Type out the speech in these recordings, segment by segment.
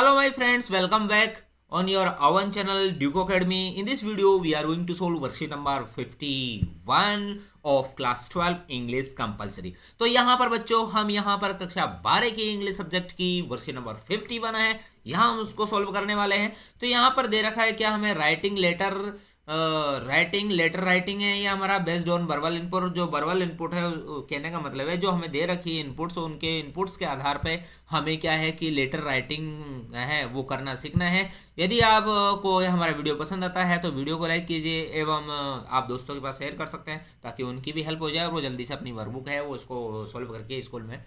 Hello my friends, welcome back on your Avan channel Duke Academy. In this video we are going to solve worksheet number 51 of class 12 English compulsory. तो यहाँ पर बच्चों हम यहाँ पर कक्षा 12 की इंग्लिश सब्जेक्ट की वर्ksheet नंबर 51 है, यहाँ हम उसको सॉल्व करने वाले हैं। तो यहाँ पर दे रखा है क्या हमें राइटिंग लेटर राइटिंग है, ये हमारा बेस्ड ऑन वर्बल इनपुट। जो वर्बल इनपुट है कहने का मतलब है जो हमें दे रखी है इनपुट्स, उनके इनपुट्स के आधार पे हमें क्या है कि लेटर राइटिंग है वो करना सीखना है। यदि आपको हमारा वीडियो पसंद आता है तो वीडियो को लाइक कीजिए एवं आप दोस्तों के पास शेयर कर सकते हैं ताकि उनकी भी हेल्प हो जाए और वो जल्दी से अपनी वर्कबुक है वो इसको सॉल्व करके स्कूल में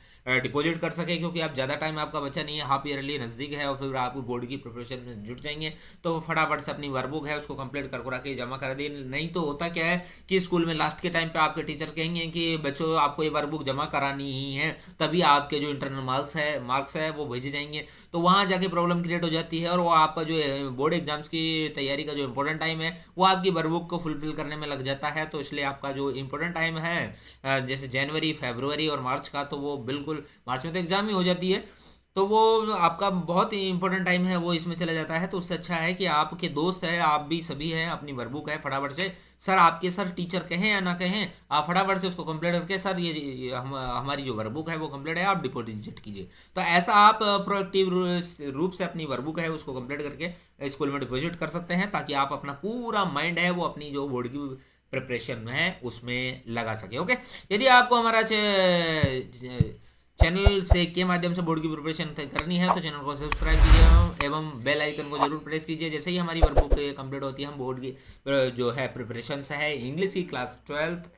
डिपॉजिट कर सके। क्योंकि आप ज़्यादा टाइम आपका बच्चा नहीं है, हाफ ईयरली नज़दीक है और फिर आप बोर्ड की प्रिपरेशन में जुट जाएंगे तो फटाफट से अपनी वर्कबुक है उसको कंप्लीट कर के जमा कर दी। नहीं तो होता क्या है कि स्कूल में लास्ट के टाइम पे आपके टीचर कहेंगे कि बच्चों आपको ये वर्कबुक जमा करानी ही है, तभी आपके जो इंटरनल मार्क्स है वो भेजे जाएंगे। तो वहाँ जाके प्रॉब्लम क्रिएट हो जाती है और वो आपका जो बोर्ड एग्जाम्स की तैयारी का जो इंपॉर्टेंट टाइम है वो आपकी वर्कबुक को फुलफिल करने में लग जाता है। तो इसलिए आपका जो इंपॉर्टेंट टाइम है जैसे जनवरी, फरवरी और मार्च का, तो वो बिल्कुल मार्च में तो एग्जाम ही हो जाती है, तो वो आपका बहुत ही इंपॉर्टेंट टाइम है वो इसमें चला जाता है। तो उससे अच्छा है कि आपके दोस्त है, आप भी सभी हैं, अपनी वर्कबुक है फटाफट से सर आपके सर टीचर कहें या ना कहें आप फटाफट से उसको कंप्लीट करके सर ये हमारी जो वर्कबुक है वो कंप्लीट है, आप डिपॉजिट कीजिए। तो ऐसा आप प्रोएक्टिव रूप से अपनी वर्कबुक है उसको कंप्लीट करके स्कूल में डिपॉजिट कर सकते हैं ताकि आप अपना पूरा माइंड है वो अपनी जो बोर्ड की प्रिपरेशन में है उसमें लगा सके। ओके, यदि आपको हमारा चैनल से के माध्यम से बोर्ड की प्रिपरेशन करनी है तो चैनल को सब्सक्राइब कीजिए एवं बेल आइकन को जरूर प्रेस कीजिए। जैसे ही हमारी वर्कबुक कंप्लीट होती है हम बोर्ड की जो है प्रिपरेशन है इंग्लिश की class 12th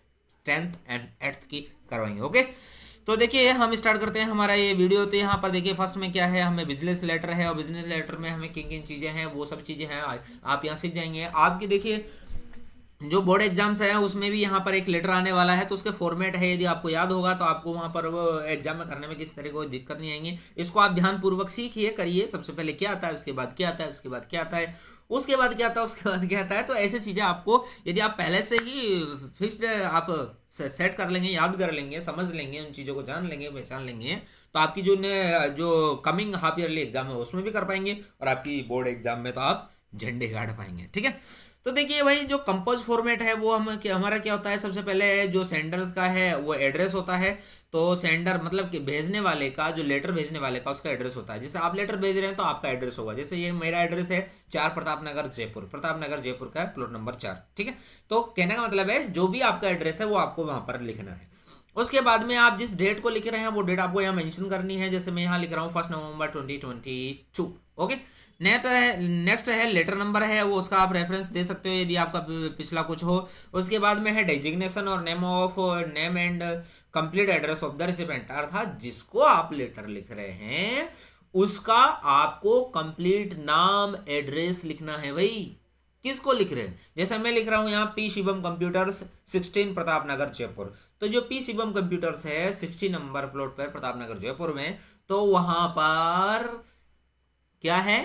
10th and 8th की करवाएंगे। ओके, तो देखिए हम स्टार्ट करते हैं हमारा ये वीडियो। तो यहाँ पर देखिए फर्स्ट में क्या है, हमें बिजनेस लेटर है और बिजनेस लेटर में हमें किन किन चीज़ें हैं वो सब चीज़ें हैं आप यहाँ सीख जाएंगे। आपकी देखिए जो बोर्ड एग्जाम्स है उसमें भी यहाँ पर एक लेटर आने वाला है तो उसके फॉर्मेट है, यदि आपको याद होगा तो आपको वहाँ पर वो एग्जाम में करने में किसी तरह कोई दिक्कत नहीं आएंगी। इसको आप ध्यानपूर्वक सीखिए, करिए। सबसे पहले क्या आता है, उसके बाद क्या आता है, उसके बाद क्या आता है, उसके बाद क्या आता है, उसके बाद क्या आता है। तो ऐसी चीज़ें आपको यदि आप पहले से ही फिक्स्ड आप सेट कर लेंगे, याद कर लेंगे, समझ लेंगे, उन चीज़ों को जान लेंगे, पहचान लेंगे, तो आपकी जो कमिंग हाफ ईयरली एग्जाम है उसमें भी कर पाएंगे और आपकी बोर्ड एग्जाम में तो आप झंडे गाड़ पाएंगे। ठीक है, तो देखिए भाई जो कंपोज फॉर्मेट है वो हमारा क्या होता है, सबसे पहले जो सेंडर्स का है वो एड्रेस होता है। तो सेंडर मतलब कि भेजने वाले का, जो लेटर भेजने वाले का उसका एड्रेस होता है। जैसे आप लेटर भेज रहे हैं तो आपका एड्रेस होगा, जैसे ये मेरा एड्रेस है 4 प्रताप नगर जयपुर का प्लॉट नंबर 4। ठीक है, तो कहने का मतलब है जो भी आपका एड्रेस है वो आपको वहां पर लिखना है। उसके बाद में आप जिस डेट को लिख रहे हैं वो डेट आपको यहाँ मेंशन करनी है। जैसे मैं यहाँ लिख रहा हूँ 1 नवंबर 2022। ओके, नेक्स्ट है लेटर नंबर है वो उसका आप रेफरेंस दे सकते हो यदि आपका पिछला कुछ हो। उसके बाद में है डेजिग्नेशन और name and complete address of the recipient, अर्थात जिसको आप लेटर लिख रहे हैं उसका आपको कंप्लीट नाम एड्रेस लिखना है भाई। किसको लिख रहे हैं, जैसे मैं लिख रहा हूं यहाँ पी शिवम कंप्यूटर्स 16 प्रताप नगर जयपुर, तो जो पी शिवम कंप्यूटर्स है 60 नंबर प्लॉट पर प्रताप नगर जयपुर में, तो वहां पर क्या है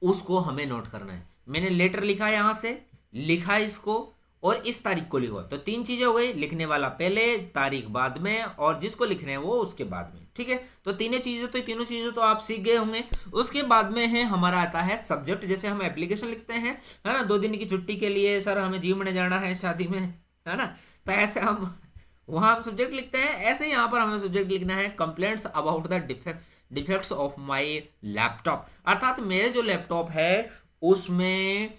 उसको हमें नोट करना है। मैंने लेटर लिखा यहां से, लिखा इसको और इस तारीख को लिखो, तो 3 चीजें हो गई, लिखने वाला पहले, तारीख बाद में और जिसको लिखने हैं वो उसके बाद में। ठीक है, तो तीनों चीजें तो आप सीख गए होंगे। उसके बाद में है हमारा आता है सब्जेक्ट। जैसे हम एप्लीकेशन लिखते हैं है ना, 2 दिन की छुट्टी के लिए सर हमें जीमने जाना है शादी में, है ना, तो ऐसे हम वहां हम सब्जेक्ट लिखते हैं। ऐसे यहाँ पर हमें सब्जेक्ट लिखना है complaints about the defects of my laptop, अर्थात मेरे जो लैपटॉप है उसमें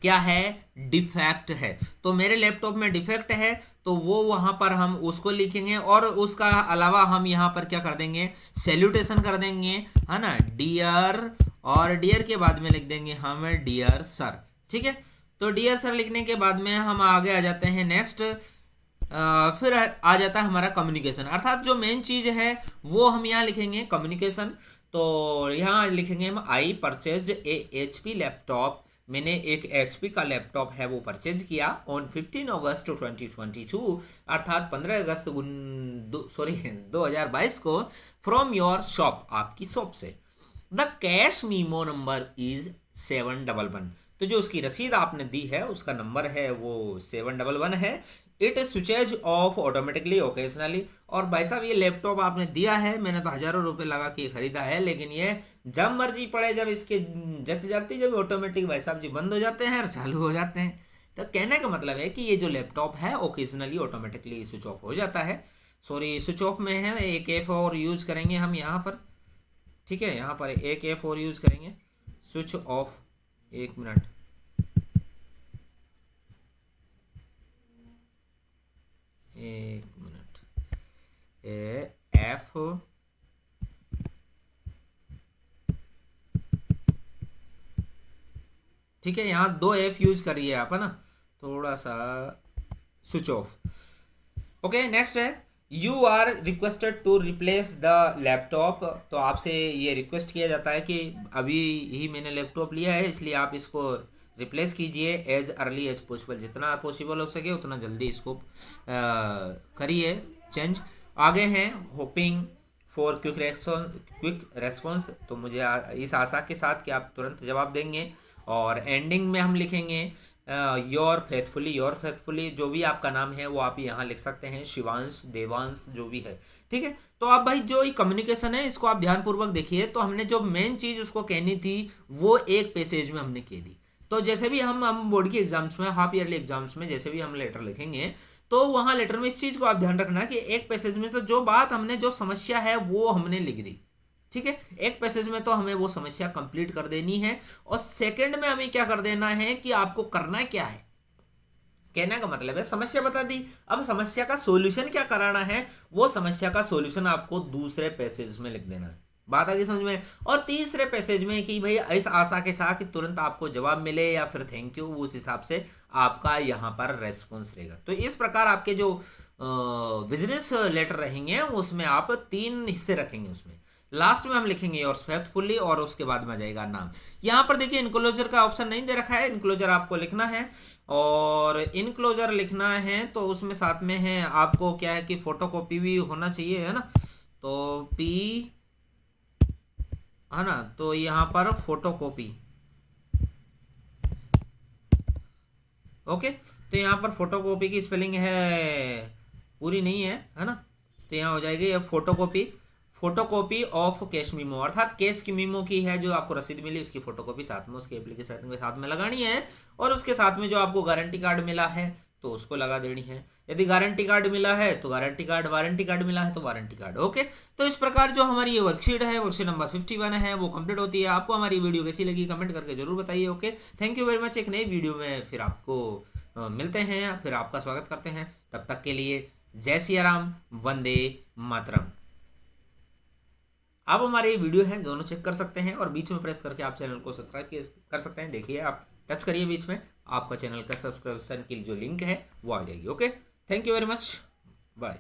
क्या है, डिफेक्ट है। तो मेरे लैपटॉप में डिफेक्ट है तो वो वहां पर हम उसको लिखेंगे और उसका अलावा हम यहाँ पर क्या कर देंगे, सैल्यूटेशन कर देंगे, है ना, डियर, और डियर के बाद में लिख देंगे हम डियर सर। ठीक है, तो डियर सर लिखने के बाद में हम आगे आ जाते हैं नेक्स्ट। फिर आ जाता है हमारा कम्युनिकेशन, अर्थात जो मेन चीज है वो हम यहाँ लिखेंगे कम्युनिकेशन। तो यहाँ लिखेंगे हम आई परचेज्ड ए HP लैपटॉप, मैंने एक HP का लैपटॉप है वो परचेज किया ऑन 15 अगस्त 2022, अर्थात 15 अगस्त 2022 को फ्रॉम योर शॉप, आपकी शॉप से। The cash memo number is 711, तो जो उसकी रसीद आपने दी है उसका नंबर है वो 711 है। It switches off automatically occasionally. और भाई साहब ये लैपटॉप आपने दिया है, मैंने तो हज़ारों रुपए लगा के खरीदा है, लेकिन ये जब मर्जी पड़े, जब इसके जच जाती, जब ऑटोमेटिक भाई साहब जी बंद हो जाते हैं और चालू हो जाते हैं। तो कहने का मतलब है कि ये जो लैपटॉप है ओकेजनली ऑटोमेटिकली स्विच ऑफ हो जाता है। सॉरी, स्विच ऑफ में है। एक एफ और यूज करेंगे हम यहाँ पर, ठीक है, यहाँ पर एक एफ और यूज करेंगे, स्विच ऑफ। एक मिनट, एक मिनट, एफ, ठीक है, यहाँ दो एफ यूज करिए आप, है ना, थोड़ा सा, स्विच ऑफ। ओके, नेक्स्ट है you are requested to replace the laptop. तो आपसे ये रिक्वेस्ट किया जाता है कि अभी ही मैंने लैपटॉप लिया है, इसलिए आप इसको रिप्लेस कीजिए एज अर्ली एज पॉसिबल, जितना पॉसिबल हो सके उतना जल्दी इसको करिए चेंज। आगे हैं होपिंग फॉर क्विक रेस्पॉन्स। तो मुझे इस आशा के साथ कि आप तुरंत जवाब देंगे। और एंडिंग में हम लिखेंगे योर फेथफुली, जो भी आपका नाम है वो आप यहाँ लिख सकते हैं, शिवांश, देवांश, जो भी है, ठीक है। तो आप भाई जो ये कम्युनिकेशन है इसको आप ध्यानपूर्वक देखिए। तो हमने जो मेन चीज उसको कहनी थी वो एक पैसेज में हमने कह दी। तो जैसे भी हम बोर्ड की एग्जाम्स में, हाफ ईयरली एग्जाम्स में जैसे भी हम लेटर लिखेंगे, तो वहाँ लेटर में इस चीज को आप ध्यान रखना कि एक पैसेज में तो जो बात हमने, जो समस्या है वो हमने लिख दी, ठीक है। एक पैसेज में तो हमें वो समस्या कंप्लीट कर देनी है, और सेकंड में हमें क्या कर देना है कि आपको करना क्या है। कहने का मतलब है समस्या बता दी, अब समस्या का सॉल्यूशन क्या कराना है, वो समस्या का सॉल्यूशन आपको दूसरे पैसेज में लिख देना है। बात आ गई समझ में। और तीसरे पैसेज में कि भाई इस आशा के साथ कि तुरंत आपको जवाब मिले या फिर थैंक यू, उस हिसाब से आपका यहाँ पर रेस्पॉन्स रहेगा। तो इस प्रकार आपके जो बिजनेस लेटर रहेंगे उसमें आप 3 हिस्से रखेंगे। उसमें लास्ट में हम लिखेंगे योर्स फेथफुली, और उसके बाद में आ जाएगा नाम। यहाँ पर देखिए इनक्लोजर का ऑप्शन नहीं दे रखा है, इनक्लोजर आपको लिखना है। और इनक्लोजर लिखना है तो उसमें साथ में है आपको क्या है कि फोटोकॉपी भी होना चाहिए, है ना। तो पी, है ना, तो यहाँ पर फोटोकॉपी, ओके। तो यहाँ पर फोटोकॉपी की स्पेलिंग है, पूरी नहीं है ना। तो यहाँ हो जाएगी ये फोटोकॉपी ऑफ कैश मीमो, अर्थात कैश की मीमो की है जो आपको रसीद मिली उसकी फोटोकॉपी साथ में उसके एप्लीकेशन के साथ में लगानी है। और उसके साथ में जो आपको गारंटी कार्ड मिला है तो उसको लगा देनी है। यदि गारंटी कार्ड मिला है तो गारंटी कार्ड, वारंटी कार्ड मिला है तो वारंटी कार्ड, ओके। तो इस प्रकार जो हमारी ये वर्कशीट है, वर्कशीट नंबर 51 है, वो कंप्लीट होती है। आपको हमारी वीडियो कैसी लगी कमेंट करके जरूर बताइए, okay. Thank you very much. एक नई वीडियो में फिर आपको मिलते हैं, फिर आपका स्वागत करते हैं। तब तक के लिए जय सिया राम, वंदे मातरम। आप हमारे ये वीडियो है दोनों चेक कर सकते हैं, और बीच में प्रेस करके आप चैनल को सब्सक्राइब कर सकते हैं। देखिए आप टच करिए बीच में, आपका चैनल का सब्सक्रिप्शन की जो लिंक है वो आ जाएगी, okay. Thank you very much, bye.